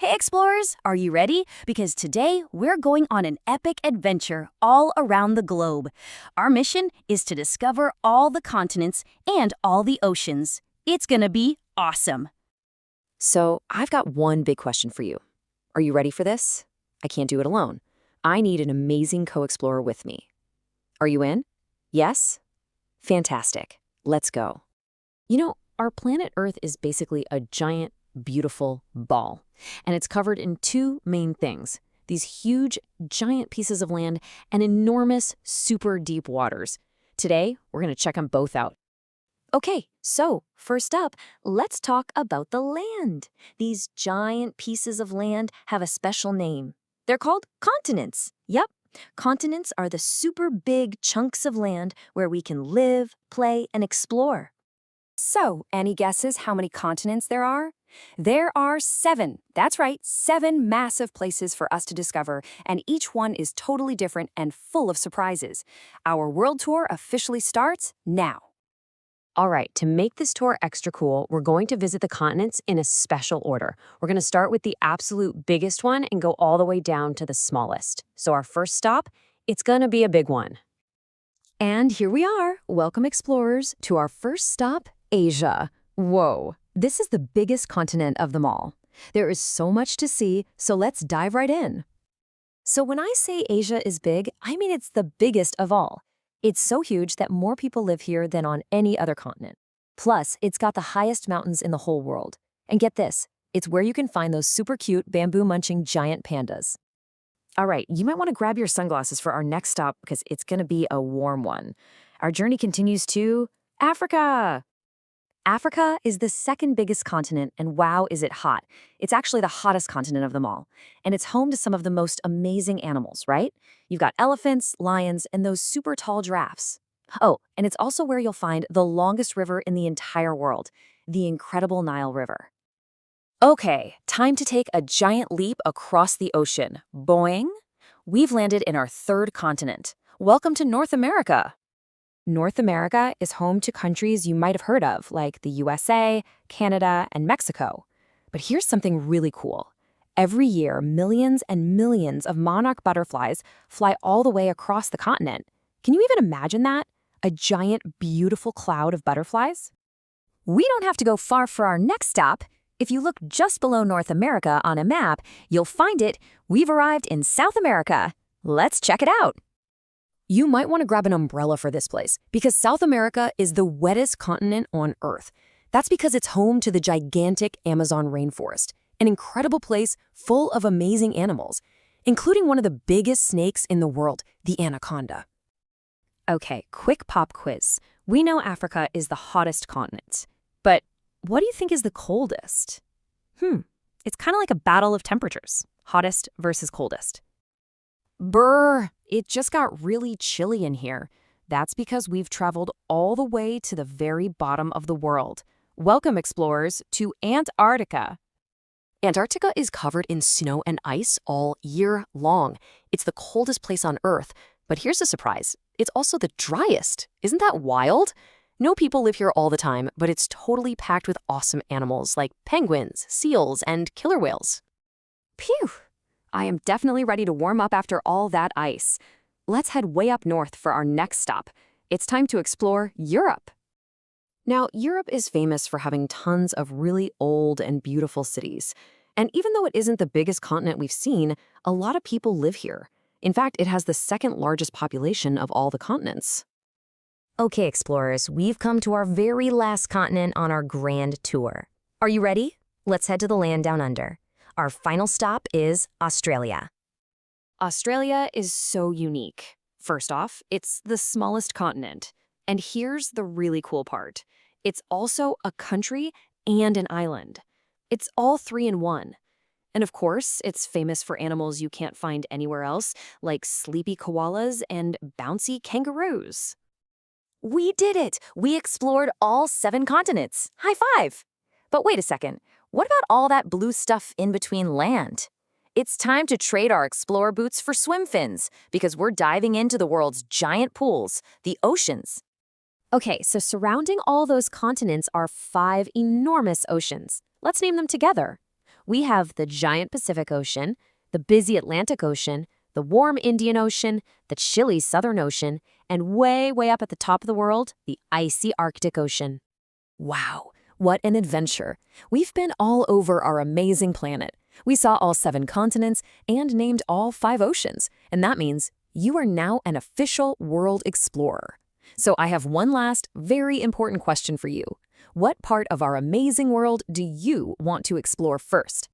Hey explorers, are you ready? Because today we're going on an epic adventure all around the globe. Our mission is to discover all the continents and all the oceans. It's gonna be awesome. So, I've got one big question for you. Are you ready for this? I can't do it alone. I need an amazing co-explorer with me. Are you in? Yes? Fantastic. Let's go. Our planet Earth is basically a giant, beautiful ball. And it's covered in two main things. These huge, giant pieces of land and enormous, super deep waters. Today, we're going to check them both out. Okay, so first up, let's talk about the land. These giant pieces of land have a special name. They're called continents. Yep, continents are the super big chunks of land where we can live, play, and explore. So, any guesses how many continents there are? There are 7. That's right, 7 massive places for us to discover, and each one is totally different and full of surprises. Our world tour officially starts now. All right, to make this tour extra cool, we're going to visit the continents in a special order. We're going to start with the absolute biggest one and go all the way down to the smallest. So our first stop, it's going to be a big one. And here we are. Welcome, explorers, to our first stop, Asia. Whoa, this is the biggest continent of them all. There is so much to see, so let's dive right in. So when I say Asia is big, I mean it's the biggest of all. It's so huge that more people live here than on any other continent. Plus, it's got the highest mountains in the whole world. And get this, it's where you can find those super cute bamboo-munching giant pandas. All right, you might want to grab your sunglasses for our next stop because it's going to be a warm one. Our journey continues to Africa. Africa is the second biggest continent, and wow, is it hot. It's actually the hottest continent of them all. And it's home to some of the most amazing animals, right? You've got elephants, lions, and those super tall giraffes. Oh, and it's also where you'll find the longest river in the entire world, the incredible Nile River. Okay, time to take a giant leap across the ocean. Boing! We've landed in our third continent. Welcome to North America. North America is home to countries you might have heard of, like the USA, Canada, and Mexico. But here's something really cool. Every year, millions and millions of monarch butterflies fly all the way across the continent. Can you even imagine that? A giant, beautiful cloud of butterflies? We don't have to go far for our next stop. If you look just below North America on a map, you'll find it. We've arrived in South America. Let's check it out. You might want to grab an umbrella for this place, because South America is the wettest continent on Earth. That's because it's home to the gigantic Amazon rainforest, an incredible place full of amazing animals, including one of the biggest snakes in the world, the anaconda. Okay, quick pop quiz. We know Africa is the hottest continent, but what do you think is the coldest? It's kind of like a battle of temperatures, hottest versus coldest. Brr, it just got really chilly in here. That's because we've traveled all the way to the very bottom of the world. Welcome, explorers, to Antarctica. Antarctica is covered in snow and ice all year long. It's the coldest place on Earth. But here's the surprise. It's also the driest. Isn't that wild? No people live here all the time, but it's totally packed with awesome animals like penguins, seals, and killer whales. Phew! I am definitely ready to warm up after all that ice. Let's head way up north for our next stop. It's time to explore Europe. Now, Europe is famous for having tons of really old and beautiful cities. And even though it isn't the biggest continent we've seen, a lot of people live here. In fact, it has the second largest population of all the continents. Okay, explorers, we've come to our very last continent on our grand tour. Are you ready? Let's head to the land down under. Our final stop is Australia. Australia is so unique. First off, it's the smallest continent. And here's the really cool part. It's also a country and an island. It's all 3 in 1. And of course, it's famous for animals you can't find anywhere else, like sleepy koalas and bouncy kangaroos. We did it! We explored all 7 continents. High five! But wait a second. What about all that blue stuff in between land? It's time to trade our Explorer boots for swim fins, because we're diving into the world's giant pools, the oceans. Okay, so surrounding all those continents are 5 enormous oceans. Let's name them together. We have the giant Pacific Ocean, the busy Atlantic Ocean, the warm Indian Ocean, the chilly Southern Ocean, and way, way up at the top of the world, the icy Arctic Ocean. Wow, what an adventure. We've been all over our amazing planet. We saw all 7 continents and named all 5 oceans, and that means you are now an official world explorer. So I have one last, very important question for you. What part of our amazing world do you want to explore first?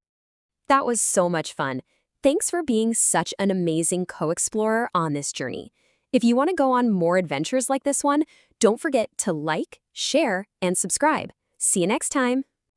That was so much fun. Thanks for being such an amazing co-explorer on this journey. If you want to go on more adventures like this one, don't forget to like, share, and subscribe. See you next time.